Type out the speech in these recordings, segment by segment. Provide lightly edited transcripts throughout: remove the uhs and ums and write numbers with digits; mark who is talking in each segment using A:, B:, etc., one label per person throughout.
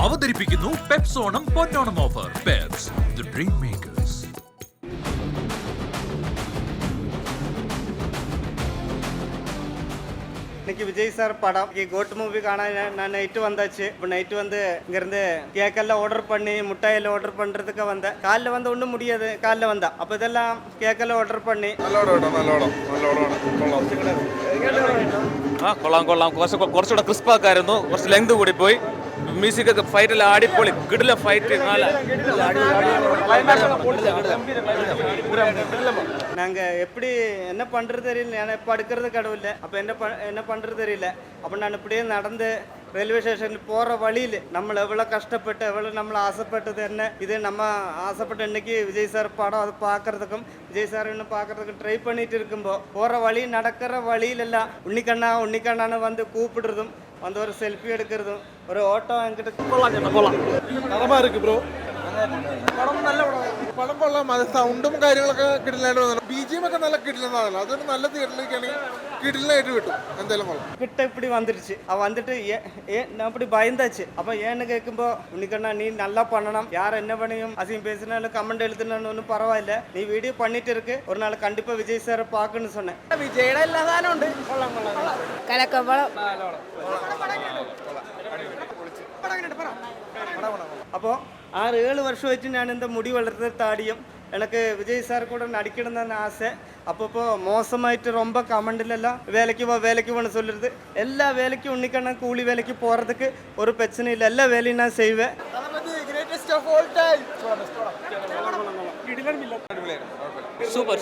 A: അവതരിപ്പിക്കുന്നു പെപ്സോണം Ponnonam offer. Peps the dream makers.
B: இன்னைக்கு விஜய் சார் படம் கோட் மூவி காண நான் நைட்டு வந்தாச்சு. இப்போ நைட்டு வந்து இங்கேருந்து கேக்கெல்லாம் ஆர்டர் பண்ணி முட்டாயெல்லாம் ஆர்டர் பண்ணுறதுக்கு வந்தேன். காலைல வந்து ஒன்றும் முடியாது, காலைல வந்தா அப்போ இதெல்லாம் കേക്കെല്ലാം ഓർഡർ പണി.
C: കൊള്ളാം കുറച്ചുകൂടെ ക്രിസ്പാക്കായിരുന്നു, കുറച്ച് ലെങ്ത് കൂടി പോയി. മ്യൂസിക് ഒക്കെ ഫൈറ്റ് എല്ലാം അടിപൊളി, കിടില ഫൈറ്റ്.
B: நாங்கள் எப்படி என்ன பண்ணுறது தெரியல. நான் இப்போ அடுக்கிறது கடவுள். அப்போ என்ன பண்ணுறது தெரியல. அப்போ நான் இப்படியே நடந்து ரயில்வே ஸ்டேஷனில் போகிற வழியில் நம்மளை எவ்வளோ கஷ்டப்பட்டு எவ்வளோ நம்மளை ஆசைப்பட்டது என்ன இது நம்ம ஆசைப்பட்ட இன்னைக்கு விஜய் சார் படம் அது பார்க்குறதுக்கும் விஜய் சார் இன்னும் பார்க்குறதுக்கும் ட்ரை பண்ணிட்டு இருக்கும்போது போகிற வழி நடக்கிற வழியிலெல்லாம் உன்னிக்கண்ணான்னு வந்து கூப்பிடுறதும் வந்து ஒரு செல்ஃபி எடுக்கிறதும் ஒரு ഓട്ടോ എൻകിട്ട്
D: നടമാ ഇருக்கு ബ്രോ. പടം കൊള്ളാം. അത് സൗണ്ടും കാര്യങ്ങളൊക്കെ കിടിലായിട്ട് വന്നു. BGM ഒക്കെ നല്ല കിടിലെന്നാണല്ലോ. അതൊരു നല്ല തിയേറ്ററിലേക്കാണെങ്കിൽ കിടിലായിട്ട് കിട്ടും. എന്തായാലും കൊള്ളാം.
B: கிட்ட இப்படி வந்துடுச்சு. வந்துட்டு நான் இப்படி பயந்தாச்சு. அப்போ ஏன்னு கேட்கும்போ உன்னிக்கண்ணா நீ நல்லா பண்ணணும், யார் என்ன பண்ணியும் அசியம் பேசினாலும் கமெண்ட் எழுத்துனாலும் ஒன்றும் பரவாயில்ல, நீ வீடியோ பண்ணிட்டு இருக்கு, ஒரு நாள் கண்டிப்பாக விஜய் சாரை பார்க்கணும்னு சொன்னேன். விஜயோட எல்லா தானும் ഉണ്ട്. അപ്പോൾ 6-7 വർഷമായിട്ട് ഞാൻ എൻ്റെ മുടി വളർത്ത താടിയും எனக்கு விஜய் சார் கூட நடிக்கணும்னு ஆசை. அப்பப்போ மோசமாயிட்டு ரொம்ப கமெண்டிலெல்லாம் வேலைக்கு வேணும்னு சொல்லிடுது. எல்லா வேலைக்கும் உன்னிக்கண்ணா கூலி வேலைக்கு போகிறதுக்கு ஒரு பிரச்சனை இல்லை, எல்லா வேலையும் நான் செய்வேன்.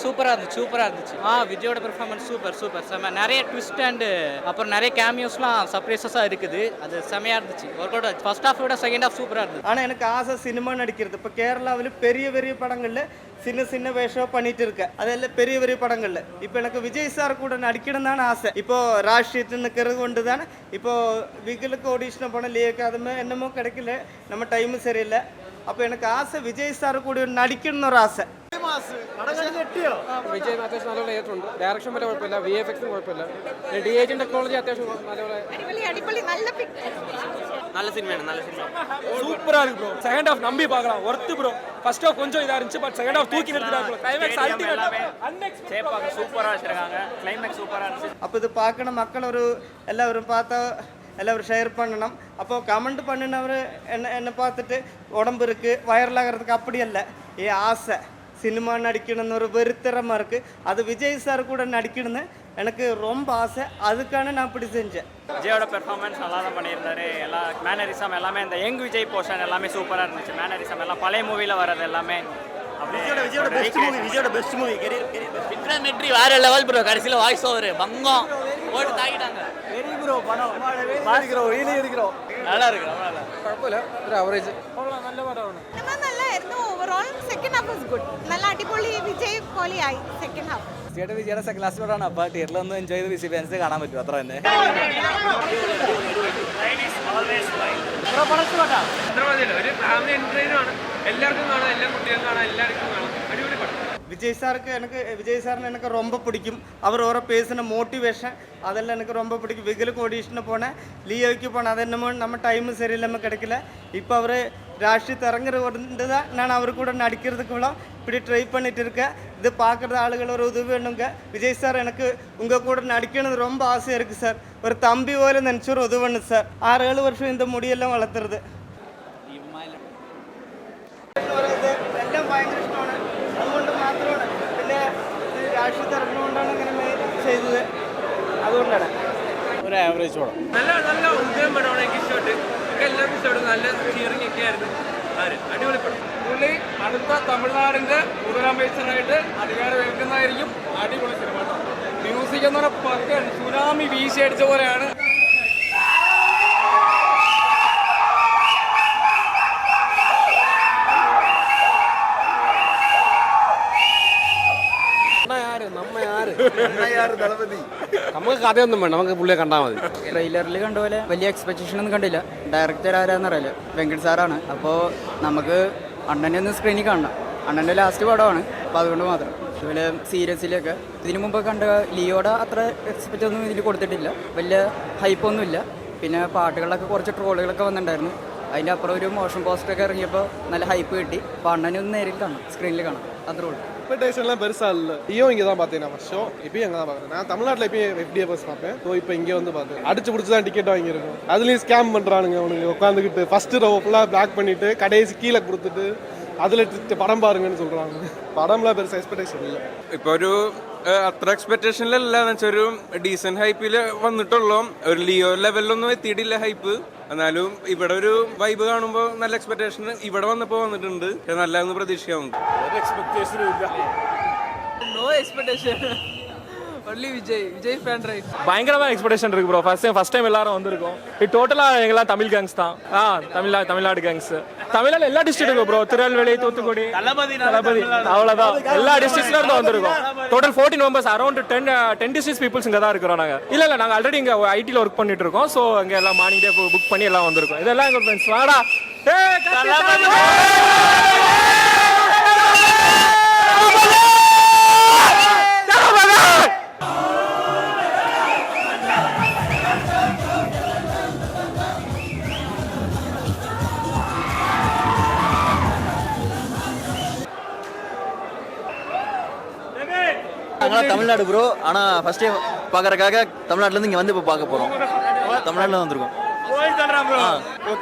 E: சூப்பராக இருந்துச்சு. விஜயோட பெர்ஃபார்மன்ஸ் சூப்பர் செம்ம. நிறைய ட்விஸ்ட் அண்டு அப்புறம் நிறைய கேமியோஸ்லாம் சர்ப்ரைசஸாக இருக்குது. அது செம்மையாக இருந்துச்சு. ஒர்க் அவுட் ஃபர்ஸ்ட் ஹாஃப் விட செகண்ட் ஹாஃப் சூப்பராக இருந்துச்சு.
B: ஆனால் எனக்கு ஆசை சினிமா நடிக்கிறது. இப்போ கேரளாவில் பெரிய படங்களில் சின்ன வேஷம் பண்ணிட்டு இருக்கேன். அதெல்லாம் பெரிய படங்கள்ல. இப்போ எனக்கு விஜய் சார் கூட நடிக்கணும் தானே ஆசை. இப்போ ராஷ்ட்ரீயத்தில் நிற்கிறது கொண்டு தானே இப்போ விகிலுக்கு ஆடிஷன் போன லேக்கு அதுமே என்னமோ கிடைக்கல, நம்ம டைமு சரியில்லை. அப்போ எனக்கு ஆசை விஜய் சார் கூட நடிக்கணும்னு ஒரு ஆசை.
F: വിജയ് അത്യാവശ്യം നല്ലപോലെ ചെയ്തിട്ടുണ്ട്. ഡയറക്ഷൻ വരെ കുഴപ്പമില്ല, VFX കുഴപ്പമില്ല, DH ടെക്നോളജി അത്യാവശ്യം നല്ലപോലെ.
E: நல்ல சினிமா
F: சூப்பரா இருக்கு ப்ரோ. செகண்ட் ஹாஃப் நம்பி பார்க்கலாம், ஒர்த் ப்ரோ. ஃபர்ஸ்ட் ஹாஃப் கொஞ்சம் இதா இருந்துச்சு, பட் செகண்ட் ஹாஃப் தூக்கி நிறுத்திட்டாங்க. கிளைமாக்ஸ் அல்டிமேட்,
E: அன்எக்ஸ்பெக்டட் சூப்பரா வச்சிருக்காங்க. கிளைமாக்ஸ் சூப்பரா இருந்துச்சு.
B: അപ്പോൾ ഇത് பார்க்கணும் மக்கள் எல்லாரும் பார்த்தா எல்லாரும் ஷேர் பண்ணணும். அப்போ கமெண்ட் பண்ணினவர் என்னை பார்த்துட்டு உடம்பு இருக்குது வைரலாகிறதுக்கு அப்படியல்ல, ஆசை சினிமா நடிக்கணும்னு ஒரு வெறுத்தரமாக இருக்குது. அது விஜய் சார் கூட நடிக்கணும்னு எனக்கு ரொம்ப ஆசை. அதுக்கான நான் இப்படி செஞ்சேன்.
E: விஜயோட பெர்ஃபார்மன்ஸ் நல்லா தான் பண்ணியிருந்தாரு. எல்லா மேனரிசம் எல்லாமே இந்த யங் விஜய் போர்ஷன் எல்லாமே சூப்பராக இருந்துச்சு. மேனரிசம் எல்லாம் பழைய மூவியில் வர்றது எல்லாமே விஜயோட பெஸ்ட் மூவி. விக்ரம் வெற்றி வேற லெவல் ப்ரோ. கடைசியில் வாய்ஸ் ஓவர் பங்கம் போட்டு தாக்கிட்டாங்க. வெரி ப்ரோ படம் நல்லா இருக்கு.
F: കുഴപ്പമില്ല, ഒരു ആവറേജ്.
E: നല്ല പടമാണ്.
G: നല്ലായിരുന്നു. Overall second half was good. നല്ല അടിപൊളി വിജയ് പോലെയായി സെക്കൻഡ് ഹാഫ്.
E: വിജയുടെ സെക്കൻഡ് ലാസ്റ്റ് പടമാണ്. അപ്പോൾ തിയേറ്ററിൽ ഒന്ന് എൻജോയ് ചെയ്ത് വിസിബൻസ് കാണാൻ പറ്റും, അത്ര തന്നെ.
F: ഒരു ഫാമിലി എന്റർടൈനർ ആണ്. എല്ലാവർക്കും കാണാം, എല്ലാ കുട്ടികൾക്കും കാണാം, എല്ലാവർക്കും കാണാം. അടിപൊളി പടം.
B: விஜய் சார்னு எனக்கு ரொம்ப பிடிக்கும். அவர் ஒரு பேசின மோட்டிவேஷன் அதெல்லாம் எனக்கு ரொம்ப பிடிக்கும். விகிலுக்கு ஆடிஷன்னு போனேன், லியோவுக்கு போனேன். அது என்னமோ நம்ம டைமு சரியில்லாமல் கிடைக்கல. இப்போ அவர் ராஷ்ட்ரீயத்தை இறங்குற வந்து தான் நான் அவர் கூட நடிக்கிறதுக்கு இப்படி ட்ரை பண்ணிட்டு இருக்கேன். இது பார்க்குற ஆளுகள் ஒரு உதவி வேணுங்க. விஜய் சார் எனக்கு உங்கள் கூட நடிக்கணுது ரொம்ப ஆசையாக இருக்குது சார். ஒரு தம்பி പോലെ நினச்சி ஒரு உதவி வேணும் சார். 6-7 வருஷம் இந்த முடியெல்லாம் வளர்த்துறது എല്ലാം ഭയങ്കര ഇഷ്ടമാണ്. അതുകൊണ്ട് മാത്രമാണ്. പിന്നെ രാഷ്ട്രീയത്തെ ഇറങ്ങുകൊണ്ടാണ് അങ്ങനെ ചെയ്തത്. അതുകൊണ്ടാണ്
F: ഒരു ആവറേജ് പടം. നല്ല ഉദ്യമം പടമാണ്. എനിക്ക് ഇഷ്ടപ്പെട്ടു. എല്ലാവർക്കും ഇഷ്ടപ്പെട്ടു. നല്ല ഹിയറിംഗ് ഒക്കെ ആയിരുന്നു. അടിപൊളി പടം. പുള്ളി അടുത്ത തമിഴ്നാടിന്റെ മുതലമേച്ചറായിട്ട് അധികാരം ഏൽക്കുന്നതായിരിക്കും. അടിപൊളി സിനിമ. മ്യൂസിക് എന്ന് പറഞ്ഞാൽ പക്കയാണ്. സുനാമി വീശി അടിച്ച പോലെയാണ്. നമുക്ക് കഥയൊന്നും വേണ്ട, നമുക്ക് പുള്ളിയെ കണ്ടാൽ മതി.
H: ട്രെയിലറിൽ കണ്ട പോലെ വലിയ എക്സ്പെക്ടേഷൻ ഒന്നും കണ്ടില്ല. ഡയറക്ടർ ആരാന്നറിയില്ല, വെങ്കട് സാറാണ്. അപ്പോൾ നമുക്ക് അണ്ണനെ ഒന്ന് സ്ക്രീനിൽ കാണണം. അണ്ണൻ്റെ ലാസ്റ്റ് പടമാണ്, അപ്പോൾ അതുകൊണ്ട് മാത്രം. അതുപോലെ സീരിയസിലൊക്കെ ഇതിനു മുമ്പ് കണ്ട ലിയോയുടെ അത്ര എക്സ്പെക്റ്റ് ഒന്നും ഇതിൽ കൊടുത്തിട്ടില്ല. വലിയ ഹൈപ്പൊന്നുമില്ല. പിന്നെ പാട്ടുകളിലൊക്കെ കുറച്ച് ട്രോളുകളൊക്കെ വന്നിട്ടുണ്ടായിരുന്നു. അതിൻ്റെ അപ്പുറം ഒരു മോഷൻ പോസ്റ്ററൊക്കെ ഇറങ്ങിയപ്പോൾ നല്ല ഹൈപ്പ് കിട്ടി. അപ്പോൾ അണ്ണനെ ഒന്ന് നേരിൽ കാണാം, ஸ்க்ரீனில் കാണാം, அത്രே உள்ள.
I: எக்ஸ்பெக்டேஷன்லாம் பெருசாக இல்லை. இங்கே தான் பார்த்தேன் நான் ஃபர்ஸ்ட் ஷோ. இப்பயும் அங்கே தான் பார்க்குறேன். நான் தமிழ்நாட்டில் எப்பயும் FDA பஸ் பார்ப்பேன். ஸோ இப்போ இங்கே வந்து பார்த்தேன். அடிச்சு பிடிச்சி தான் டிக்கெட் வாங்கியிருக்கோம். அதுலேயும் ஸ்கேம் பண்ணுறானுங்க அவனுக்கு. உட்காந்துக்கிட்டு ஃபஸ்ட்டு ரோ ஃபுல்லாக பிளாக் பண்ணிவிட்டு கடைசி கீழே கொடுத்துட்டு அதில் படம் பாருங்கன்னு சொல்கிறாங்க. படம்லாம் பெருசாக എക്സ്പെക്ടേഷൻ ഇല്ല.
F: ഇപ്പോൾ ഒരു അത്ര എക്സ്പെക്ടേഷനിലല്ല എന്ന് വെച്ചാൽ ഒരു ഡീസൻറ്റ് ഹൈപ്പിൽ വന്നിട്ടുള്ളൂ. ഒരു ലിയോ ലെവലിലൊന്നും എത്തിയിട്ടില്ല ഹൈപ്പ്. എന്നാലും ഇവിടെ ഒരു വൈബ് കാണുമ്പോൾ നല്ല എക്സ്പെക്ടേഷൻ ഇവിടെ വന്നപ്പോൾ വന്നിട്ടുണ്ട്. നല്ല ഒന്ന് പ്രതീക്ഷിക്കാവുന്നുണ്ട്.
I: ഒരു എക്സ്പെക്ടേഷനും ഇല്ല.
H: No expectation, only Vijay fan right.
E: பயங்கரமாக எக்ஸ்பெக்டேஷன் இருக்கு ப்ரோ. ஃபர்ஸ்ட் டைம் எல்லாரும் வந்திருக்கோம். இது டோட்டலாக எங்கெல்லாம் தமிழ் கேங்ஸ் தான். தமிழ்நாடு கேங்ஸ். தமிழ்நாடு எல்லா டிஸ்ட்ரிக்ட் இருக்கு ப்ரோ. திருநெல்வேலி, தூத்துக்குடி, தளபதி, அவ்வளோதான். எல்லா டிஸ்ட்ரிக்ட்ஸ்ல இருந்து வந்திருக்கோம். Total 14 members, around 10 district peoples இங்கே தான் இருக்கிறோம் நாங்கள். இல்லை நாங்கள் ஆல்ரெடி இங்கே ஐடியில் ஒர்க் பண்ணிட்டு இருக்கோம். ஸோ இங்கே எல்லாம் மார்னிங் டே புக் பண்ணி எல்லாம் வந்திருக்கோம். இதெல்லாம் எங்கள் ஃப்ரெண்ட்ஸ். வாடா
H: நாங்களாம் தமிழ்நாடு ப்ரோ. ஆனால் ஃபர்ஸ்ட் டைம் பார்க்கறக்காக தமிழ்நாட்டிலேருந்து இங்கே வந்து இப்போ பார்க்க போகிறோம். தமிழ்நாட்டில் வந்திருக்கோம்.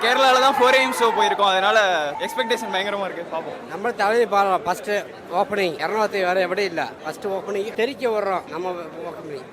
E: கேரளாவில் தான் 4 AM ஷோ போயிருக்கோம். அதனால எக்ஸ்பெக்டேஷன் பயங்கரமாக இருக்குது. பார்ப்போம்.
J: നമ്മൾ തമിഴ് പാടണം. ഫസ്റ്റ് ഓപ്പണിങ് എറണാകുളത്ത് വേറെ എവിടെയില്ല. ഫസ്റ്റ് ഓപ്പണിങ് ശരിക്ക് വരണം. നമ്മൾ ഓപ്പണിങ്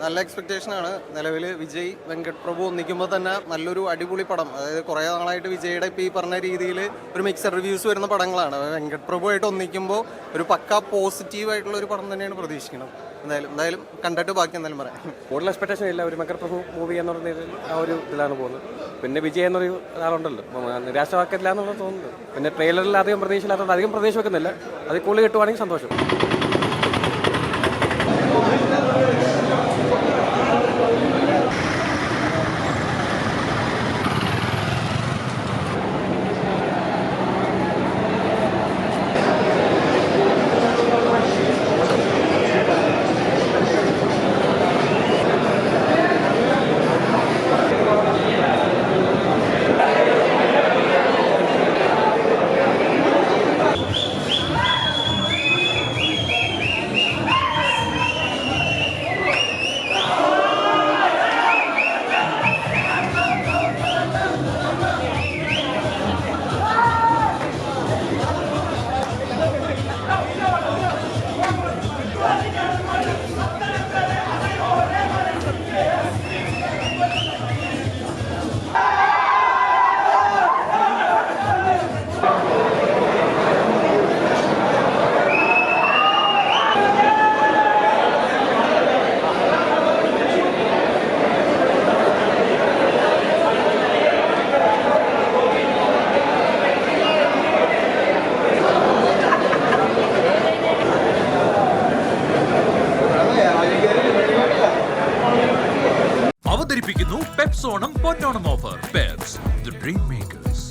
B: നല്ല എക്സ്പെക്ടേഷനാണ്. നിലവിൽ വിജയ് വെങ്കട് പ്രഭു ഒന്നിക്കുമ്പോൾ തന്നെ നല്ലൊരു അടിപൊളി പടം. അതായത് കുറേ നാളായിട്ട് വിജയുടെ ഇപ്പോൾ ഈ പറഞ്ഞ രീതിയിൽ ഒരു മിക്സഡ് റിവ്യൂസ് വരുന്ന പടങ്ങളാണ്. വെങ്കട് പ്രഭുവായിട്ട് ഒന്നിക്കുമ്പോൾ ഒരു പക്ക പോസിറ്റീവായിട്ടുള്ള ഒരു പടം തന്നെയാണ് പ്രതീക്ഷിക്കുന്നത്. എന്തായാലും കണ്ടിട്ട് ബാക്കി എന്തായാലും പറയാം.
I: കൂടുതൽ എക്സ്പെക്ടേഷൻ ഇല്ല. ഒരു വെങ്കട് പ്രഭു മൂവി എന്ന് പറയുന്നത് ആ ഒരു ഇതിലാണ് പോകുന്നത്. പിന്നെ വിജയ് എന്നൊരു ആളുണ്ടല്ലോ, നിരാശവാക്കില്ല എന്നാണ് തോന്നുന്നത്. പിന്നെ ട്രെയിലറിൽ അധികം പ്രതീക്ഷയില്ലാത്തതുകൊണ്ട് അധികം പ്രതീക്ഷ വെക്കുന്നില്ല. അത് കൂടുതൽ കിട്ടുവാണെങ്കിൽ സന്തോഷം.
A: അവതരിപ്പിക്കുന്നു പെപ്സോണം Ponnonam offer. Peps the dream makers.